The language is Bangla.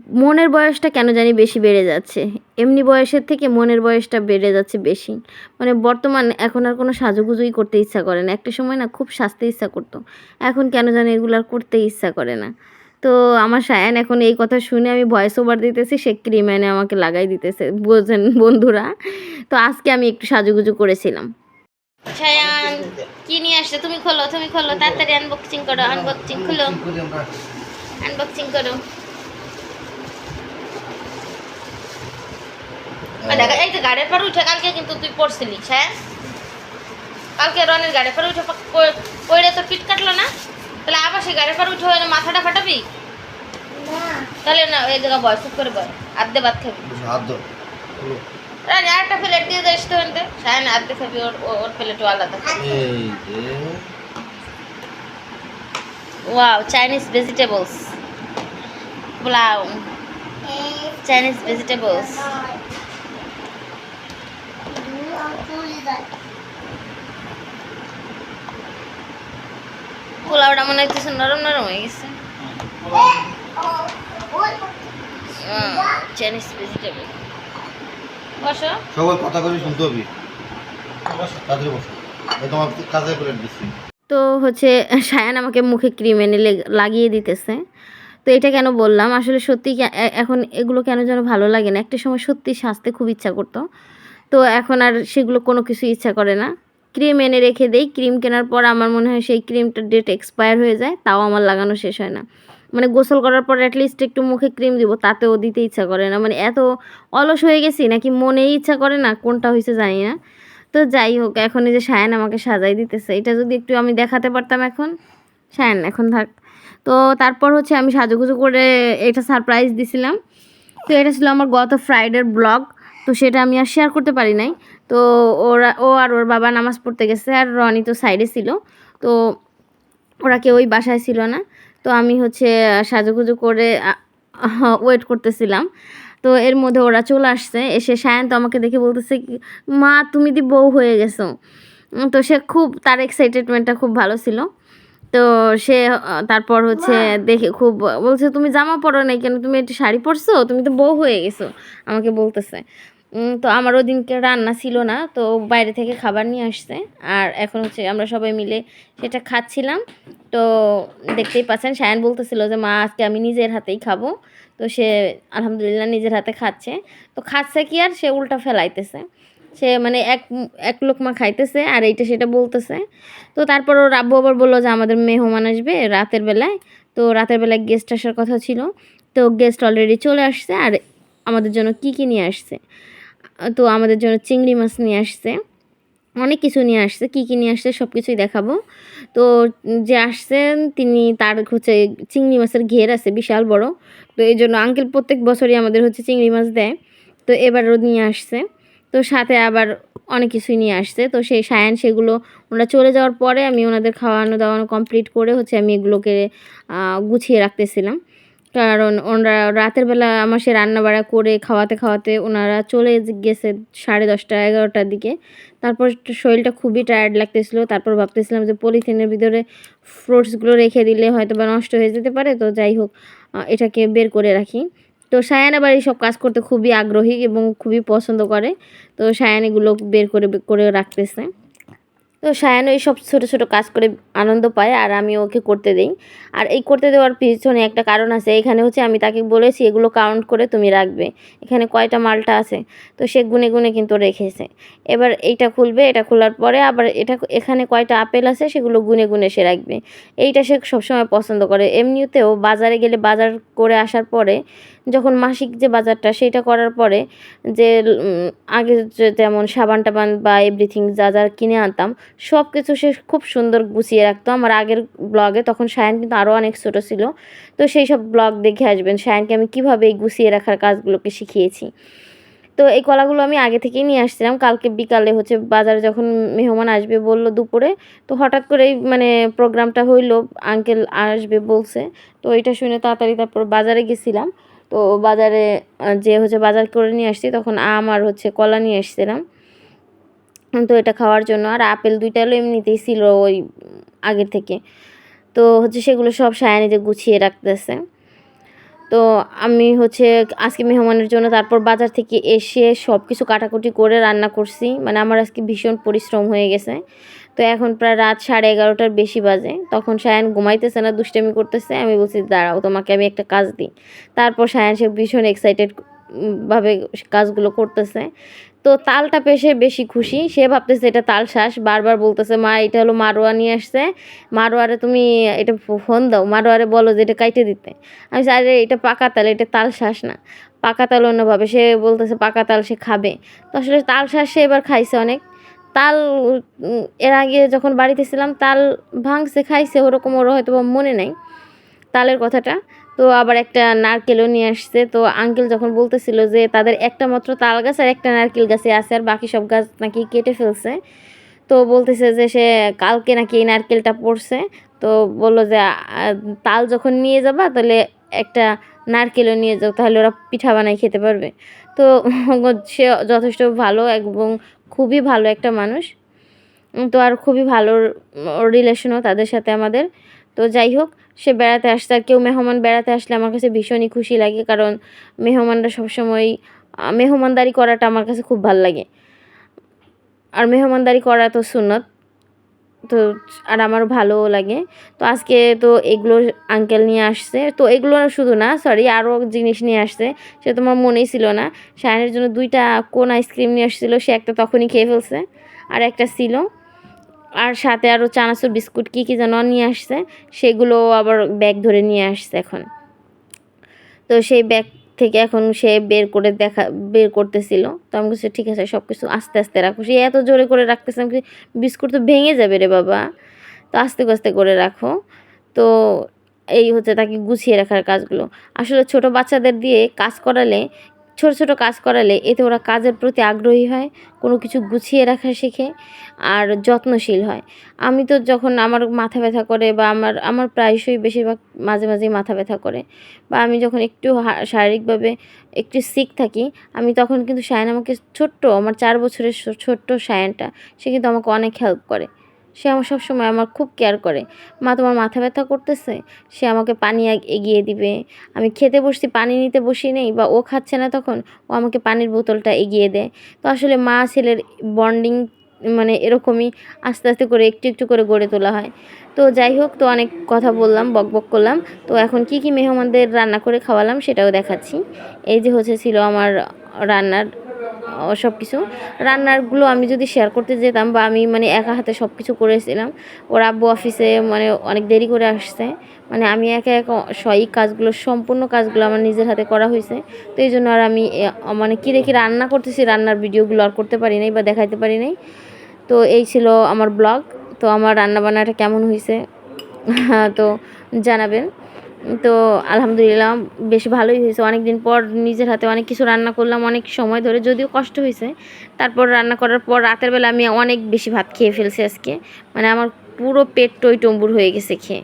মনের বয়সটা কেন জানি বেশি বেড়ে যাচ্ছে, এমনি বয়সের থেকে মনের বয়সটা বেড়ে যাচ্ছে বেশি। মানে বর্তমান এখন আর কোনো সাজুগুজুই করতে ইচ্ছা করে না, একটা সময় না খুব সাজতে ইচ্ছা করতো, এখন কেন জানি এগুলো আর করতে ইচ্ছা করে না। তো আমার সায়ান এখন এই কথা শুনে আমি ভয়েস ওভার দিতেছি, সে ক্রিম এনে আমাকে লাগাই দিতেছে, বোঝেন বন্ধুরা। তো আজকে আমি একটু সাজুগুজু করেছিলাম। সায়ান কি নিয়ে আসছে? তুমি খোলো, তুমি খোলো, তাড়াতাড়ি আনবক্সিং করো, আনবক্সিং খুলো, আনবক্সিং করো। দেখো এই যে গাড়ির পর উঠে কালকে কিন্তু তুই পড়ছিলিস, হ্যাঁ কালকে রনের গাড়ির পর উঠে পড়ে তোর পিঠ কাটলো না, তাহলে আবার সেই গাড়ির পর উঠে মাথাটা ফাটাবি? তাহলে না এই জায়গা বয়, চুপ করে বয়, আর্ধে ভাত খাবি। রানি আরেকটা প্লেট দিয়ে যাস তো এনতে, সায়ন আর্ধে খাবি, ওর প্লেটও আলাদা খাবি। Wow, Chinese vegetables pulao, Chinese vegetables. পোলাওটা মনে হচ্ছে নরম নরম হয়ে গেছে। Chinese vegetable. বসো, সবাই কথা করে শুনতে হবে, তাড়াতাড়ি বসো, এই তোমার কাজে প্লেট দিচ্ছি। তো হচ্ছে সায়ান আমাকে মুখে ক্রিম এনে লাগিয়ে দিতেছে। তো এটা কেন বললাম, আসলে সত্যি এখন এগুলো কেন যেন ভালো লাগে না, একটা সময় সত্যি সাজতে খুব ইচ্ছা করতো, তো এখন আর সেগুলো কোনো কিছু ইচ্ছা করে না। ক্রিম এনে রেখে দেই, ক্রিম কেনার পর আমার মনে হয় সেই ক্রিমটার ডেট এক্সপায়ার হয়ে যায়, তাও আমার লাগানো শেষ হয় না। মানে গোসল করার পর অ্যাটলিস্ট একটু মুখে ক্রিম দিব, তাতেও দিতে ইচ্ছা করে না, মানে এত অলস হয়ে গেছি নাকি মনেই ইচ্ছা করে না, কোনটা হয়েছে জানি না। তো যাই হোক, এখন এই যে সায়ান আমাকে সাজাই দিতেছে, এটা যদি একটু আমি দেখাতে পারতাম এখন। সায়ান এখন থাক। তো তারপর হচ্ছে আমি সাজুগুজু করে এটা সারপ্রাইজ দিছিলাম। তো এটা ছিল আমার গত ফ্রাইডের ব্লগ, তো সেটা আমি আর শেয়ার করতে পারি নাই। তো ও আর ওর বাবা নামাজ পড়তে গেছে, আর রনি তো সাইডে ছিল, তো ওরা কেউই বাসায় ছিল না। তো আমি হচ্ছে সাজুগুজু করে ওয়েট করতেছিলাম। তো এর মধ্যে ওরা চলে আসছে, এসে সায়ান তো আমাকে দেখে বলতেছে মা তুমি দি বউ হয়ে গেছো। তো সে খুব, তার এক্সাইটেডমেন্টটা খুব ভালো ছিল। তো সে তারপর হচ্ছে দেখে খুব বলছে তুমি জামা পরো নাই কেন, তুমি একটু শাড়ি পরছো, তুমি তো বউ হয়ে গেছো, আমাকে বলতেছে। তো আমার ওদিনকে রান্না ছিল না, তো বাইরে থেকে খাবার নিয়ে আসছে, আর এখন হচ্ছে আমরা সবাই মিলে সেটা খাচ্ছিলাম। তো দেখতেই পাচ্ছেন সায়ান বলতেছিল যে মা আজকে আমি নিজের হাতেই খাবো, তো সে আলহামদুলিল্লাহ নিজের হাতে খাচ্ছে। তো খাচ্ছে কি আর, সে উল্টা ফেলাইতেছে, সে মানে এক লোকমা খাইতেছে আর এইটা সেটা বলতেছে। তো তারপর ওর আব্বু আবার বললো যে আমাদের মেহমান আসবে রাতের বেলায়, তো রাতের বেলায় গেস্ট আসার কথা ছিল, তো গেস্ট অলরেডি চলে আসছে। আর আমাদের জন্য কী কী নিয়ে আসছে, তো আমাদের জন্য চিংড়ি মাছ নিয়ে আসছে, অনেক কিছু নিয়ে আসছে, কী কী নিয়ে আসছে সব কিছুই দেখাবো। তো যে আসছেন তিনি, তার হচ্ছে চিংড়ি মাছের ঘের আছে বিশাল বড়, তো এই জন্য আঙ্কেল প্রত্যেক বছরই আমাদের হচ্ছে চিংড়ি মাছ দেয়, তো এবারও নিয়ে আসছে। তো সাথে আবার অনেক কিছুই নিয়ে আসছে, তো সেই সায়ান সেগুলো ওনারা চলে যাওয়ার পরে আমি ওনাদের খাওয়ানো দাওয়ানো কমপ্লিট করে হচ্ছে আমি এগুলোকে গুছিয়ে রাখতেছিলাম। কারণ ওনারা রাতের বেলা আমার সে রান্না বাড়া করে খাওয়াতে খাওয়াতে ওনারা চলে গেছে 10:30 11টার দিকে। তারপর শরীরটা খুবই টায়ার্ড লাগতেছিলো, তারপর ভাবতেছিলাম যে পলিথিনের ভিতরে ফ্রুটসগুলো রেখে দিলে হয়তো বা নষ্ট হয়ে যেতে পারে, তো যাই হোক এটাকে বের করে রাখি। তো সায়ান আবার এইসব কাজ করতে খুবই আগ্রহী এবং খুবই পছন্দ করে, তো সায়ান এগুলো বের করে করে রাখতেছে। তো সায়ান ওই সব ছোটো ছোটো কাজ করে আনন্দ পায়, আর আমি ওকে করতে দিই। আর এই করতে দেওয়ার পিছনে একটা কারণ আছে, এখানে হচ্ছে আমি তাকে বলেছি এগুলো কাউন্ট করে তুমি রাখবে, এখানে কয়টা মালটা আছে, তো সে গুনে গুনে কিন্তু রেখেছে। এবার এইটা খুলবে, এটা খোলার পরে আবার এখানে কয়টা আপেল আছে সেগুলো গুনে গুনে সে রাখবে। এইটা সে সবসময় পছন্দ করে। এমনিতেও বাজারে গেলে বাজার করে আসার পরে, যখন মাসিক যে বাজারটা সেটা করার পরে যে আগে যেমন সাবান টাবান বা এভরিথিং যা যা কিনে আনতাম সব কিছু সে খুব সুন্দর গুছিয়ে রাখতো। আমার আগের ব্লগে তখন সায়ান কিন্তু আরও অনেক ছোটো ছিল, তো সেই সব ব্লগ দেখে আসবেন সায়ানকে আমি কীভাবে এই গুছিয়ে রাখার কাজগুলোকে শিখিয়েছি। তো এই কলাগুলো আমি আগে থেকেই নিয়ে আসছিলাম, কালকে বিকালে হচ্ছে বাজারে যখন মেহমান আসবে বললো দুপুরে, তো হঠাৎ করেই মানে প্রোগ্রামটা হইলো, আঙ্কেল আসবে বলছে, তো এটা শুনে তাড়াতাড়ি তারপর বাজারে গেছিলাম। তো বাজারে যে হচ্ছে বাজার করে নিয়ে আসছি, তখন আম আর হচ্ছে কলা নিয়ে এসেছিলাম, তো এটা খাওয়ার জন্য। আর আপেল 2টা এলো এমনিতেই ছিল ওই আগের থেকে, তো হচ্ছে সেগুলো সব সায়ানে যে গুছিয়ে রাখতেছে। তো আমি হচ্ছে আজকে মেহমানের জন্য তারপর বাজার থেকে এসে সব কিছু কাটাকুটি করে রান্না করছি, মানে আমার আজকে ভীষণ পরিশ্রম হয়ে গেছে। তো এখন প্রায় রাত 11:30টার বেশি বাজে, তখন সায়ান ঘুমাইতেছে না, দুষ্টামি করতেছে। আমি বলছি দাঁড়াও তোমাকে আমি একটা কাজ দিই। তারপর সায়ান সে ভীষণ এক্সাইটেড ভাবে কাজগুলো করতেছে। তো তালটা পেয়ে সে বেশি খুশি, সে ভাবতেছে এটা তাল শাঁস, বারবার বলতেছে মা এটা হলো মারোয়া নিয়ে আসছে, মারোয়ারে তুমি এটা ফোন দাও, মারোয়ারে বলো যে এটা কাইটে দিতে। আমি বলছি, আরে এটা পাকা তাল, এটা তাল শাঁস না, পাকা তাল অন্যভাবে। সে বলতেছে পাকা তাল সে খাবে। তো আসলে তাল শাঁস সে এবার খাইছে অনেক। তাল এর আগে যখন বাড়িতে ছিলাম তাল ভাঙছে খাইছে, ওরকম ওর হয়তো বা মনে নাই তালের কথাটা। তো আবার একটা নারকেলও নিয়ে আসছে। তো আঙ্কেল যখন বলতেছিল যে তাদের একটা মাত্র তাল গাছ আর একটা নারকেল গাছে আছে, আর বাকি সব গাছ নাকি কেটে ফেলছে। তো বলতেছে যে সে কালকে নাকি এই নারকেলটা পড়ছে। তো বললো যে তাল যখন নিয়ে যাবা তাহলে একটা নারকেলও নিয়ে যাও, তাহলে ওরা পিঠা বানাই খেতে পারবে। তো সে যথেষ্ট ভালো এবং খুবই ভালো একটা মানুষ। তো আর খুবই ভালো রিলেশনও তাদের সাথে আমাদের। তো যাই হোক, সে বেড়াতে আসছে। আর কেউ মেহমান বেড়াতে আসলে আমার কাছে ভীষণই খুশি লাগে, কারণ মেহমানরা সবসময় মেহমানদারি করাটা আমার কাছে খুব ভাল লাগে। আর মেহমানদারি করা তো সুন্নত। তো আর আমার ভালোও লাগে। তো আজকে তো এগুলো আঙ্কেল নিয়ে আসছে। তো এগুলো শুধু না, সরি, আরও জিনিস নিয়ে আসছে, সে তোমার মনেই ছিল না। শায়ানের জন্য 2টা কোন আইসক্রিম নিয়ে আসছিল, সে একটা তখনই খেয়ে ফেলছে, আর একটা ছিল। আর সাথে আরও চানাচুর বিস্কুট কী কী যেন নিয়ে আসছে, সেগুলো আবার ব্যাগ ধরে নিয়ে আসছে এখন। তো সেই ব্যাগ থেকে এখন সে বের করতেছিল। তো আমি বলছি ঠিক আছে সব কিছু আস্তে আস্তে রাখো। সে এত জোরে করে রাখতেছে, আমি বিস্কুট তো ভেঙে যাবে রে বাবা, তো আস্তে আস্তে করে রাখো। তো এই হচ্ছে তাকে গুছিয়ে রাখার কাজগুলো। আসলে ছোট বাচ্চাদের দিয়ে কাজ করালে, ছোট ছোট কাজ করালে এতে ওরা কাজের প্রতি আগ্রহী হয়, কোনো কিছু গুছিয়ে রাখা শেখে, আর যত্নশীল হয়। আমি তো যখন আমার মাথা ব্যথা করে বা আমার প্রায়শই বেশিরভাগ মাঝে মাঝেই মাথা ব্যথা করে, বা আমি যখন একটু শারীরিকভাবে একটু সিক থাকি, আমি তখন কিন্তু শায়ান আমাকে ছোট্ট, আমার 4 বছরের ছোট্ট শায়ানটা, সে কিন্তু আমাকে অনেক হেল্প করে। সে আমার সবসময় আমার খুব কেয়ার করে। মা তোমার মাথা ব্যথা করতেছে, সে আমাকে পানি এগিয়ে দিবে। আমি খেতে বসছি, পানি নিতে বসি নেই বা ও খাচ্ছে না, তখন ও আমাকে পানির বোতলটা এগিয়ে দেয়। তো আসলে মা ছেলের বন্ডিং মানে এরকমই আস্তে আস্তে করে একটু একটু করে গড়ে তোলা হয়। তো যাই হোক, তো অনেক কথা বললাম, বকবক করলাম। তো এখন কি কি মেহমানদের রান্না করে খাওয়ালাম সেটাও দেখাচ্ছি। এই যে ছিল আমার রান্নার সব কিছু। রান্নারগুলো আমি যদি শেয়ার করতে যেতাম, বা আমি মানে একা হাতে সব কিছু করেছিলাম, ওর আব্বু অফিসে মানে অনেক দেরি করে আসছে, মানে আমি একা একা এই কাজগুলো, সম্পূর্ণ কাজগুলো আমার নিজের হাতে করা হয়েছে। তো এই জন্য আর আমি মানে কী দেখি রান্না করতেছি, রান্নার ভিডিওগুলো আর করতে পারি নাই বা দেখাইতে পারি নাই। তো এই ছিল আমার ব্লগ। তো আমার রান্নাবান্নাটা কেমন হয়েছে তো জানাবেন। তো আলহামদুলিল্লাহ বেশ ভালোই হয়েছে। অনেক দিন পর নিজের হাতে অনেক কিছু রান্না করলাম, অনেক সময় ধরে, যদিও কষ্ট হয়েছে। তারপর রান্না করার পর রাতের বেলা আমি অনেক বেশি ভাত খেয়ে ফেলছি আজকে, মানে আমার পুরো পেট টইটম্বুর হয়ে গেছে খেয়ে।